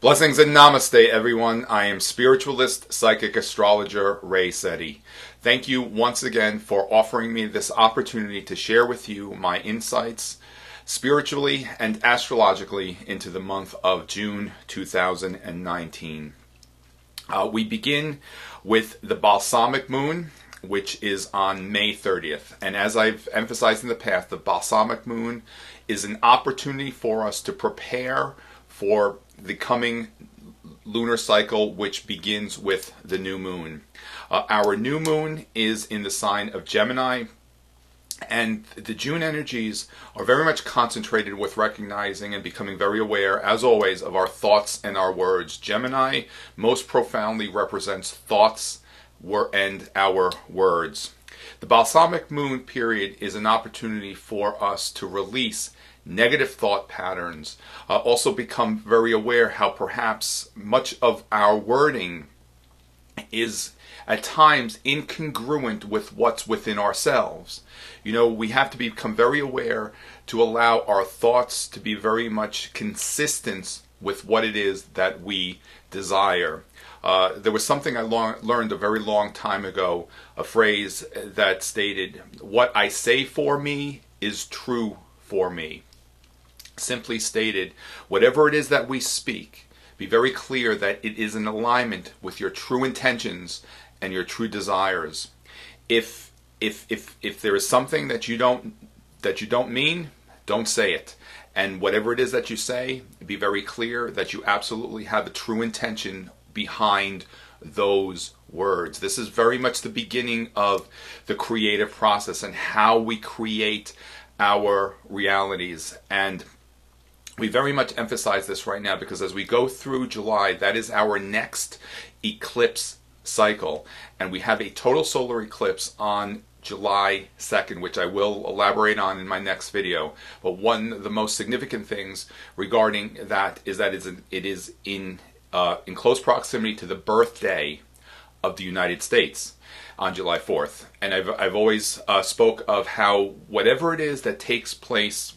Blessings and namaste, everyone. I am spiritualist, psychic astrologer Sette. Thank you once again for offering me this opportunity to share with you my insights spiritually and astrologically into the month of June 2019. We begin with the balsamic moon, which is on May 30th. And as I've emphasized in the past, the balsamic moon is an opportunity for us to prepare for the coming lunar cycle, which begins with the new moon. Our new moon is in the sign of Gemini, and the June energies are very much concentrated with recognizing and becoming very aware, as always, of our thoughts and our words. Gemini most profoundly represents thoughts and our words. The balsamic moon period is an opportunity for us to release negative thought patterns, also become very aware how perhaps much of our wording is at times incongruent with what's within ourselves. You know, we have to become very aware to allow our thoughts to be very much consistent with what it is that we desire. There was something I learned a very long time ago, a phrase that stated, "What I say for me is true for me." Simply stated, whatever it is that we speak, be very clear that it is in alignment with your true intentions and your true desires. If there is something that you don't mean, don't say it. And whatever it is that you say, be very clear that you absolutely have a true intention behind those words. This is very much the beginning of the creative process and how we create our realities. And we very much emphasize this right now because as we go through July, that is our next eclipse cycle. And we have a total solar eclipse on July 2nd, which I will elaborate on in my next video. But one of the most significant things regarding that is that it is in close proximity to the birthday of the United States on July 4th. And I've always spoke of how whatever it is that takes place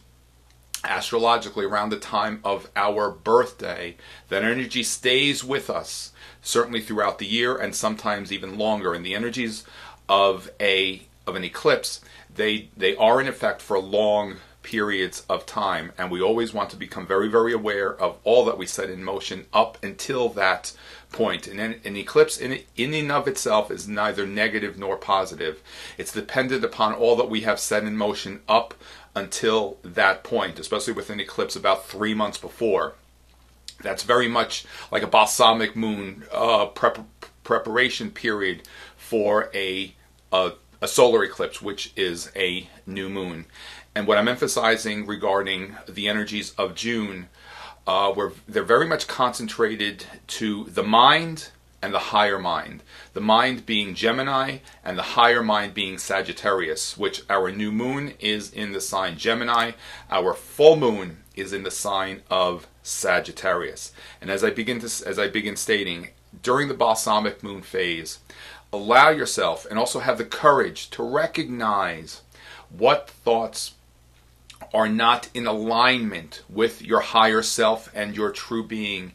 astrologically around the time of our birthday, that energy stays with us certainly throughout the year and sometimes even longer. And the energies of an eclipse, they are in effect for long periods of time, and we always want to become very, very aware of all that we set in motion up until that point. And then an eclipse in and of itself is neither negative nor positive. It's dependent upon all that we have set in motion up until that point, especially with an eclipse about 3 months before. That's very much like a balsamic moon preparation period for a solar eclipse, which is a new moon. And what I'm emphasizing regarding the energies of June, they're very much concentrated to the mind and the higher mind. The mind being Gemini and the higher mind being Sagittarius, which our new moon is in the sign Gemini. Our full moon is in the sign of Sagittarius. And as I begin stating, during the balsamic moon phase, allow yourself and also have the courage to recognize what thoughts are not in alignment with your higher self and your true being,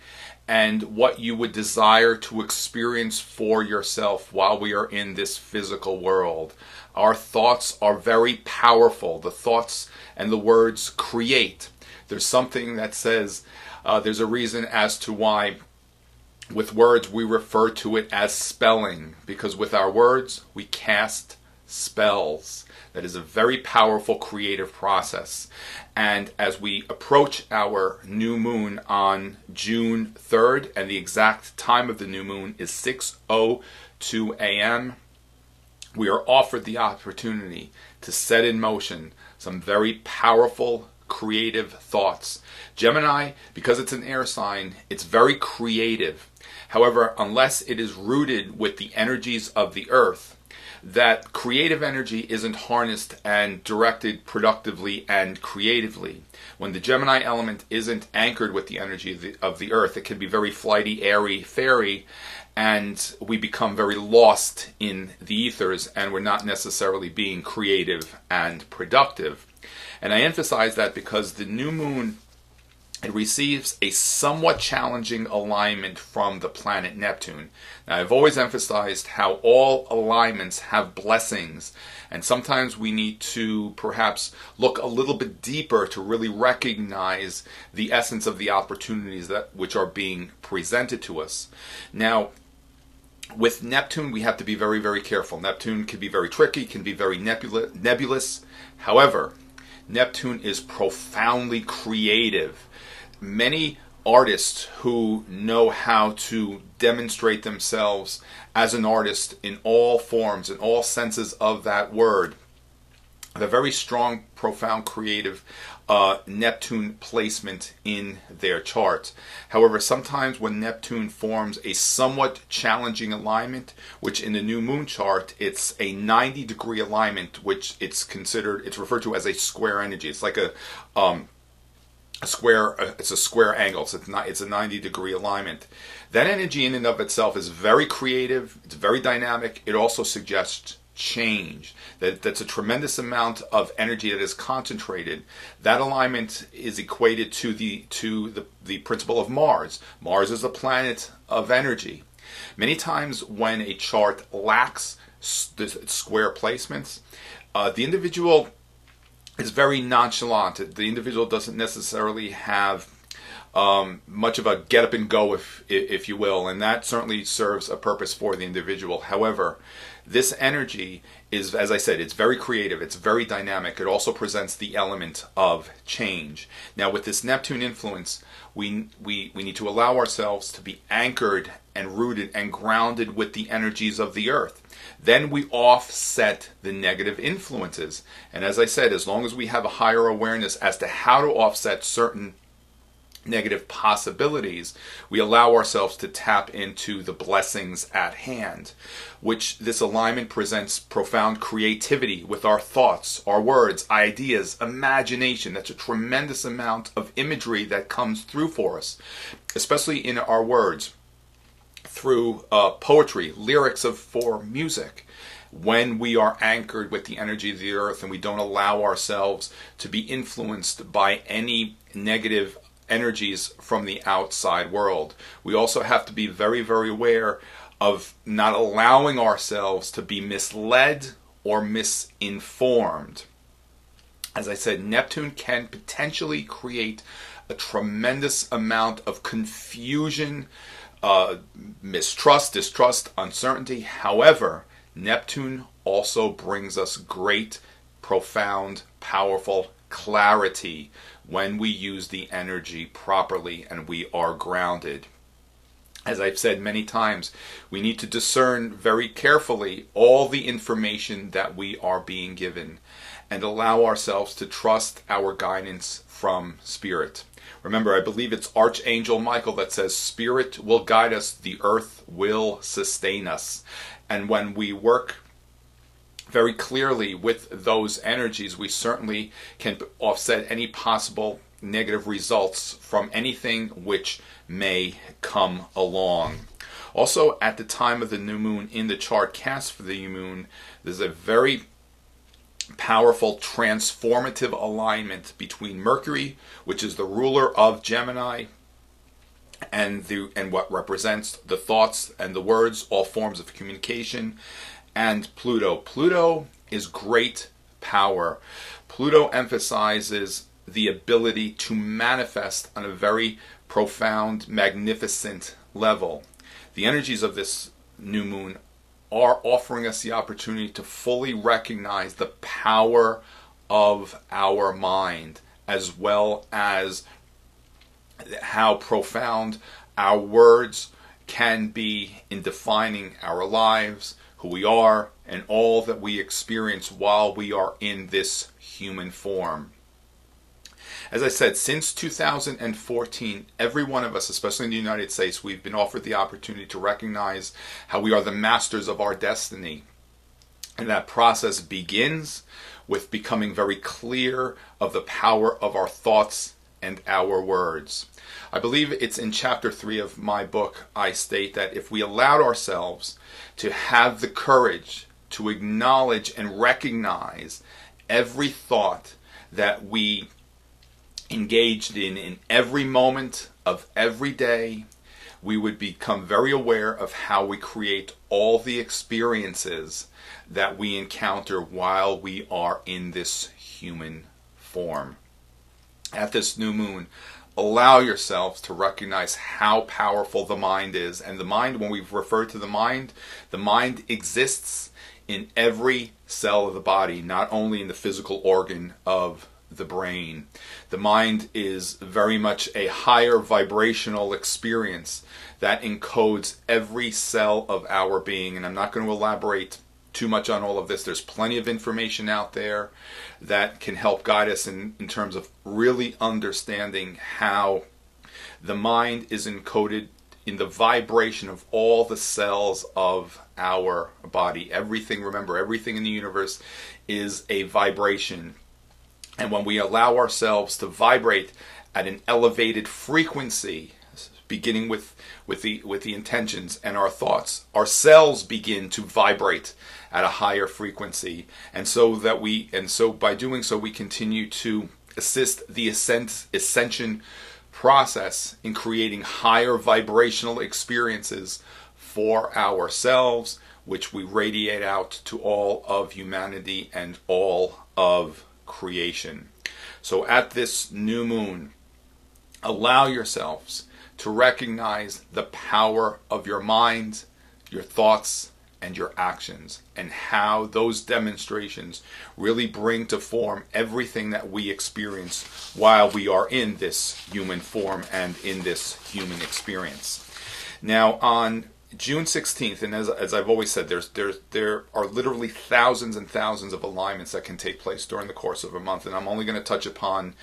and what you would desire to experience for yourself while we are in this physical world. Our thoughts are very powerful. The thoughts and the words create. There's something that says, there's a reason as to why with words we refer to it as spelling, because with our words we cast spells. That is a very powerful creative process. And as we approach our new moon on June 3rd, and the exact time of the new moon is 6:02 a.m., we are offered the opportunity to set in motion some very powerful creative thoughts. Gemini, because it's an air sign, it's very creative. However, unless it is rooted with the energies of the earth, that creative energy isn't harnessed and directed productively and creatively. When the Gemini element isn't anchored with the energy of the earth, it can be very flighty, airy, fairy, and we become very lost in the ethers, and we're not necessarily being creative and productive. And I emphasize that because the new moon it receives a somewhat challenging alignment from the planet Neptune. Now, I've always emphasized how all alignments have blessings, and sometimes we need to perhaps look a little bit deeper to really recognize the essence of the opportunities which are being presented to us. Now, with Neptune, we have to be very, very careful. Neptune can be very tricky, can be very nebulous. However, Neptune is profoundly creative. Many artists who know how to demonstrate themselves as an artist in all forms, in all senses of that word, have a very strong, profound, creative Neptune placement in their chart. However, sometimes when Neptune forms a somewhat challenging alignment, which in the new moon chart, it's a 90-degree alignment, which it's referred to as a square energy. It's like a square angle, so it's a 90-degree alignment. That energy in and of itself is very creative, it's very dynamic. It also suggests change. That's a tremendous amount of energy that is concentrated. That alignment is equated to the principle of Mars. Mars is a planet of energy. Many times when a chart lacks the square placements, the individual is very nonchalant. The individual doesn't necessarily have much of a get up and go, if you will, and that certainly serves a purpose for the individual. However, this energy is, as I said, it's very creative, it's very dynamic. It also presents the element of change. Now, with this Neptune influence, we need to allow ourselves to be anchored and rooted and grounded with the energies of the earth. Then we offset the negative influences. And as I said, as long as we have a higher awareness as to how to offset certain negative possibilities, we allow ourselves to tap into the blessings at hand, which this alignment presents profound creativity with our thoughts, our words, ideas, imagination. That's a tremendous amount of imagery that comes through for us, especially in our words, through poetry, lyrics for music. When we are anchored with the energy of the earth and we don't allow ourselves to be influenced by any negative energies from the outside world. We also have to be very, very aware of not allowing ourselves to be misled or misinformed. As I said, Neptune can potentially create a tremendous amount of confusion, mistrust, distrust, uncertainty. However, Neptune also brings us great, profound, powerful clarity when we use the energy properly and we are grounded. As I've said many times, we need to discern very carefully all the information that we are being given and allow ourselves to trust our guidance from Spirit. Remember, I believe it's Archangel Michael that says, Spirit will guide us, the earth will sustain us. And when we work very clearly with those energies, we certainly can offset any possible negative results from anything which may come along. Also, at the time of the new moon in the chart cast for the new moon, there's a very powerful transformative alignment between Mercury, which is the ruler of Gemini, and what represents the thoughts and the words, all forms of communication, and Pluto. Pluto is great power. Pluto emphasizes the ability to manifest on a very profound, magnificent level. The energies of this new moon are offering us the opportunity to fully recognize the power of our mind, as well as how profound our words can be in defining our lives, who we are, and all that we experience while we are in this human form. As I said, since 2014, every one of us, especially in the United States, we've been offered the opportunity to recognize how we are the masters of our destiny. And that process begins with becoming very clear of the power of our thoughts and our words. I believe it's in chapter 3 of my book, I state that if we allowed ourselves to have the courage to acknowledge and recognize every thought that we engaged in every moment of every day, we would become very aware of how we create all the experiences that we encounter while we are in this human form. At this new moon, allow yourselves to recognize how powerful the mind is. And the mind, when we refer to the mind exists in every cell of the body, not only in the physical organ of the brain. The mind is very much a higher vibrational experience that encodes every cell of our being. And I'm not going to elaborate too much on all of this. There's plenty of information out there that can help guide us in terms of really understanding how the mind is encoded in the vibration of all the cells of our body. Everything, remember, everything in the universe is a vibration. And when we allow ourselves to vibrate at an elevated frequency, beginning with the intentions and our thoughts, our cells begin to vibrate at a higher frequency, and so by doing so, we continue to assist the ascension process in creating higher vibrational experiences for ourselves, which we radiate out to all of humanity and all of creation. So at this new moon, allow yourselves to recognize the power of your mind, your thoughts, and your actions, and how those demonstrations really bring to form everything that we experience while we are in this human form and in this human experience. Now, on June 16th, and as I've always said, there are literally thousands and thousands of alignments that can take place during the course of a month, and I'm only going to touch upon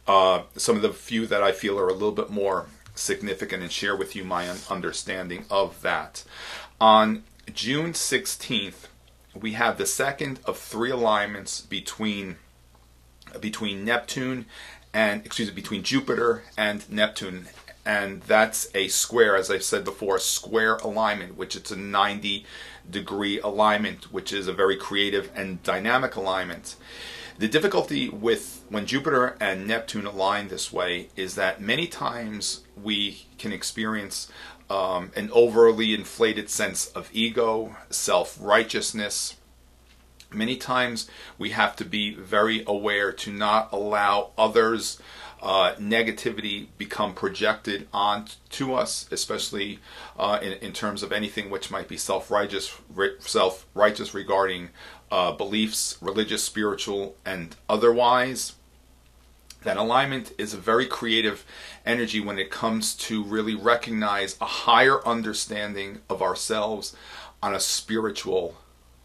some of the few that I feel are a little bit more significant and share with you my understanding of that. On June 16th, we have the second of three alignments between Jupiter and Neptune, and that's a square, as I've said before, a square alignment, which it's a 90-degree alignment, which is a very creative and dynamic alignment. The difficulty with when Jupiter and Neptune align this way is that many times we can experience an overly inflated sense of ego, self-righteousness. Many times we have to be very aware to not allow others' negativity become projected onto us, especially in terms of anything which might be self-righteous regarding beliefs, religious, spiritual, and otherwise. That alignment is a very creative energy when it comes to really recognize a higher understanding of ourselves on a spiritual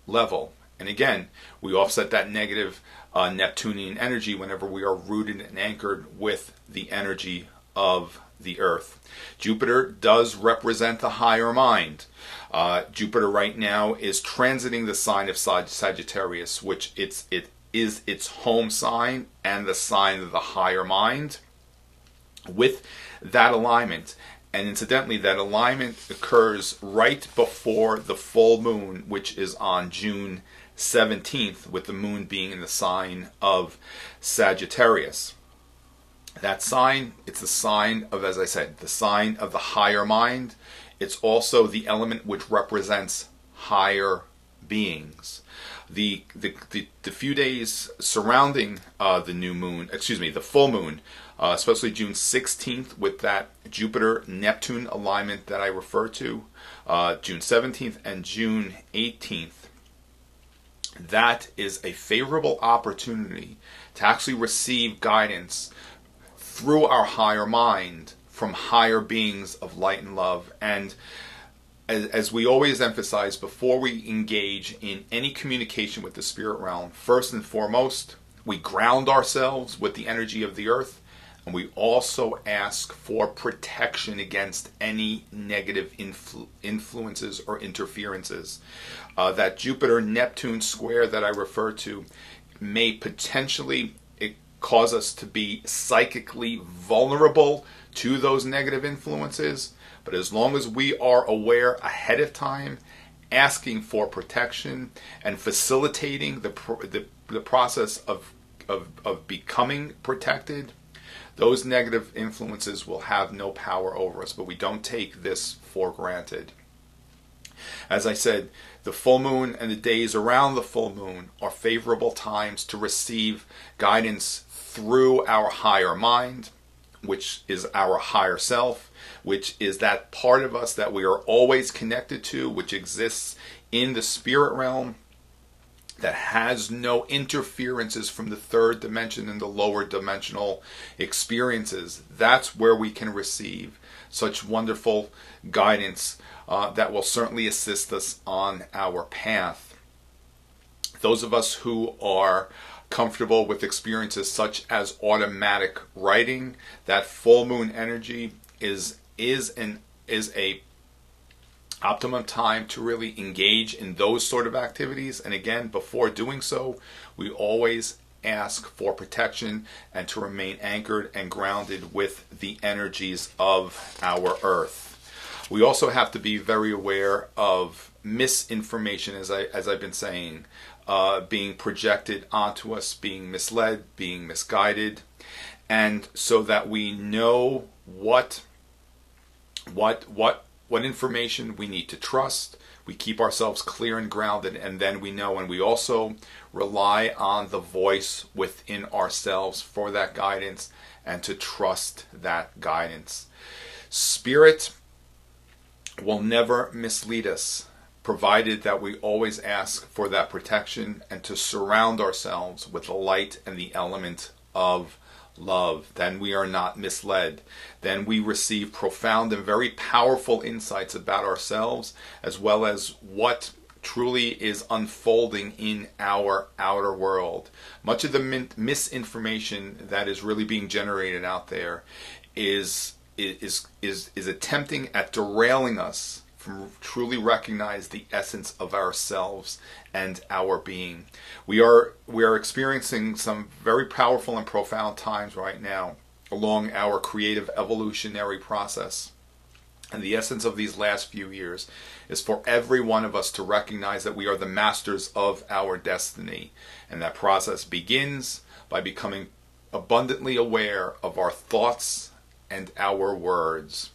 level. And again, we offset that negative Neptunian energy whenever we are rooted and anchored with the energy of the earth. Jupiter does represent the higher mind. Jupiter right now is transiting the sign of Sagittarius, which it is its home sign and the sign of the higher mind. With that alignment, and incidentally, that alignment occurs right before the full moon, which is on June 17th, with the moon being in the sign of Sagittarius. That sign, it's the sign of, as I said, the sign of the higher mind. It's also the element which represents higher beings. The few days surrounding the full moon, especially June 16th, with that Jupiter-Neptune alignment that I refer to, June 17th and June 18th, that is a favorable opportunity to actually receive guidance through our higher mind from higher beings of light and love. And as we always emphasize, before we engage in any communication with the spirit realm, first and foremost, we ground ourselves with the energy of the earth, and we also ask for protection against any negative influences or interferences. That Jupiter-Neptune square that I refer to may potentially cause us to be psychically vulnerable to those negative influences, but as long as we are aware ahead of time, asking for protection and facilitating the process of becoming protected, those negative influences will have no power over us, but we don't take this for granted. As I said, the full moon and the days around the full moon are favorable times to receive guidance through our higher mind, which is our higher self, which is that part of us that we are always connected to, which exists in the spirit realm, that has no interferences from the third dimension and the lower dimensional experiences. That's where we can receive such wonderful guidance that will certainly assist us on our path. Those of us who are comfortable with experiences such as automatic writing, that full moon energy is a optimum time to really engage in those sort of activities. And again, before doing so, we always ask for protection and to remain anchored and grounded with the energies of our earth. We also have to be very aware of misinformation, as I've been saying, being projected onto us, being misled, being misguided, and so that we know what information we need to trust. We keep ourselves clear and grounded, and then we know, and we also rely on the voice within ourselves for that guidance and to trust that guidance. Spirit will never mislead us, provided that we always ask for that protection and to surround ourselves with the light and the element of love. Then we are not misled. Then we receive profound and very powerful insights about ourselves, as well as what truly is unfolding in our outer world. Much of the misinformation that is really being generated out there is attempting at derailing us from truly recognize the essence of ourselves and our being. We are experiencing some very powerful and profound times right now along our creative evolutionary process. And the essence of these last few years is for every one of us to recognize that we are the masters of our destiny. And that process begins by becoming abundantly aware of our thoughts and our words.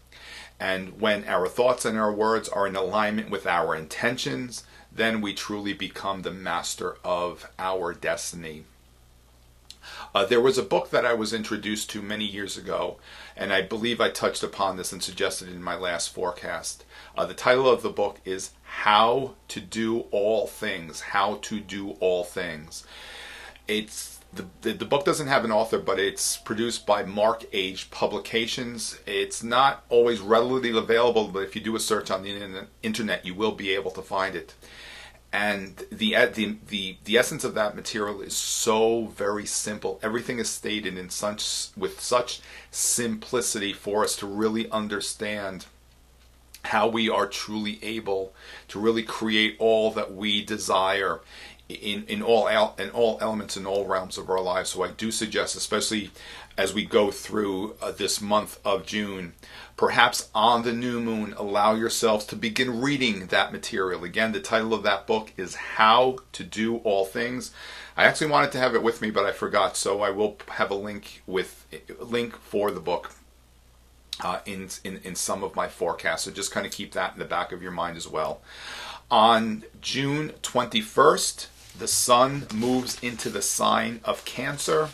And when our thoughts and our words are in alignment with our intentions, then we truly become the master of our destiny. There was a book that I was introduced to many years ago, and I believe I touched upon this and suggested it in my last forecast. The title of the book is How to Do All Things. How to Do All Things. The book doesn't have an author, but it's produced by Mark Age Publications. It's not always readily available, but if you do a search on the internet, you will be able to find it. And the essence of that material is so very simple. Everything is stated with such simplicity for us to really understand how we are truly able to really create all that we desire in all elements and all realms of our lives. So I do suggest, especially as we go through this month of June, perhaps on the new moon, allow yourselves to begin reading that material. Again, the title of that book is How to Do All Things. I actually wanted to have it with me, but I forgot, so I will have a link for the book in some of my forecasts. So just kind of keep that in the back of your mind as well. On June 21st, the sun moves into the sign of Cancer.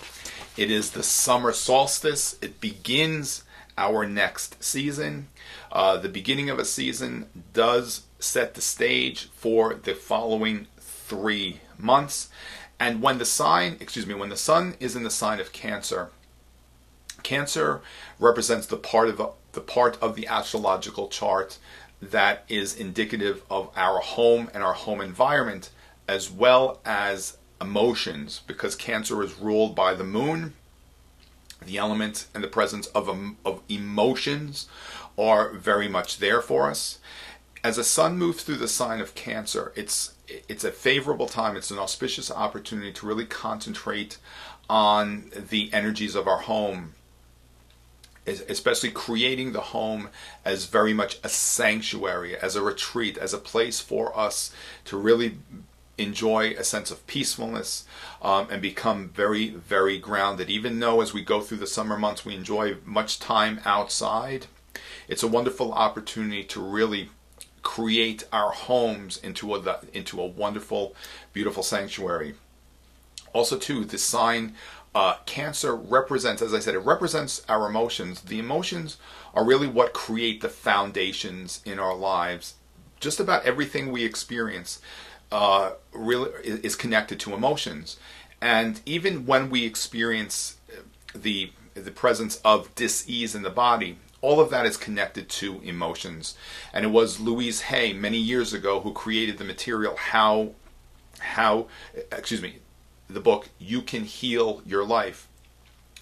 It is the summer solstice. It begins our next season. The beginning of a season does set the stage for the following 3 months. And when the sun is in the sign of Cancer, Cancer represents the part of the astrological chart that is indicative of our home and our home environment, as well as emotions, because Cancer is ruled by the moon. The element and the presence of emotions are very much there for us. As the sun moves through the sign of Cancer, it's a favorable time. It's an auspicious opportunity to really concentrate on the energies of our home, especially creating the home as very much a sanctuary, as a retreat, as a place for us to really enjoy a sense of peacefulness and become very, very grounded. Even though as we go through the summer months we enjoy much time outside, it's a wonderful opportunity to really create our homes into a wonderful, beautiful sanctuary. Also, too, the sign Cancer represents, as I said, it represents our emotions. The emotions are really what create the foundations in our lives. Just about everything we experience really is connected to emotions. And even when we experience the presence of dis-ease in the body, all of that is connected to emotions. And it was Louise Hay many years ago who created the material the book You Can Heal Your Life,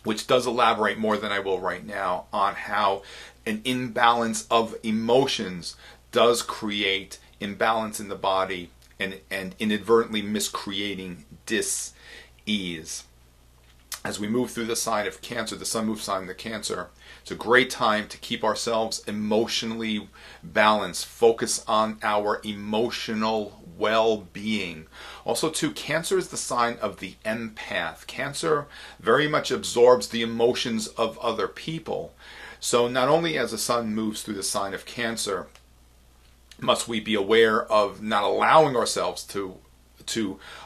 which does elaborate more than I will right now on how an imbalance of emotions does create imbalance in the body and inadvertently miscreating dis-ease. As we move through the sign of Cancer, the sun moves sign of the Cancer, it's a great time to keep ourselves emotionally balanced, focus on our emotional well-being. Also, too, Cancer is the sign of the empath. Cancer very much absorbs the emotions of other people. So not only as the sun moves through the sign of Cancer, must we be aware of not allowing ourselves to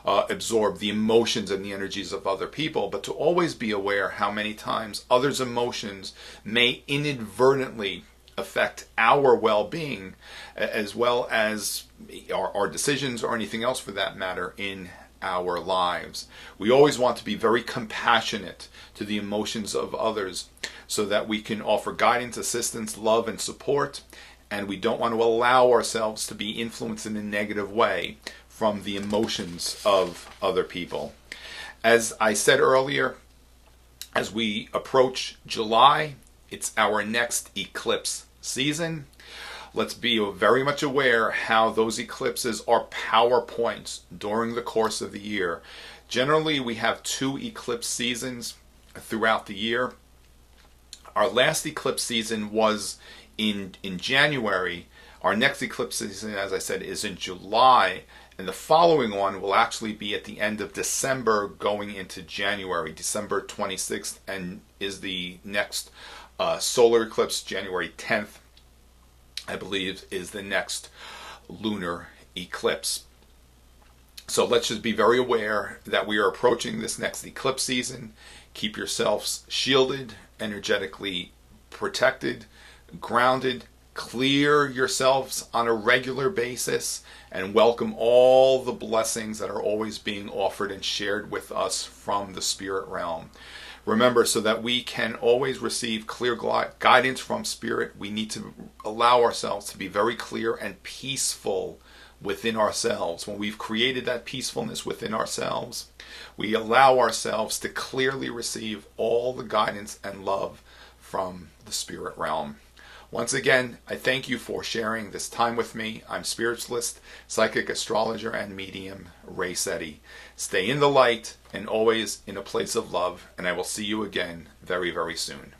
absorb the emotions and the energies of other people, but to always be aware how many times others' emotions may inadvertently affect our well-being, as well as our decisions or anything else for that matter in our lives. We always want to be very compassionate to the emotions of others so that we can offer guidance, assistance, love, and support, and we don't want to allow ourselves to be influenced in a negative way from the emotions of other people. As I said earlier, as we approach July, it's our next eclipse season. Let's be very much aware how those eclipses are power points during the course of the year. Generally, we have 2 eclipse seasons throughout the year. Our last eclipse season was in January. Our next eclipse season, as I said, is in July. And the following one will actually be at the end of December going into January. December 26th and is the next solar eclipse. January 10th, I believe, is the next lunar eclipse. So let's just be very aware that we are approaching this next eclipse season. Keep yourselves shielded, energetically protected, grounded. Clear yourselves on a regular basis and welcome all the blessings that are always being offered and shared with us from the spirit realm. Remember, so that we can always receive clear guidance from spirit, we need to allow ourselves to be very clear and peaceful within ourselves. When we've created that peacefulness within ourselves, we allow ourselves to clearly receive all the guidance and love from the spirit realm. Once again, I thank you for sharing this time with me. I'm Spiritualist, Psychic Astrologer, and Medium Ray Sette. Stay in the light and always in a place of love, and I will see you again very, very soon.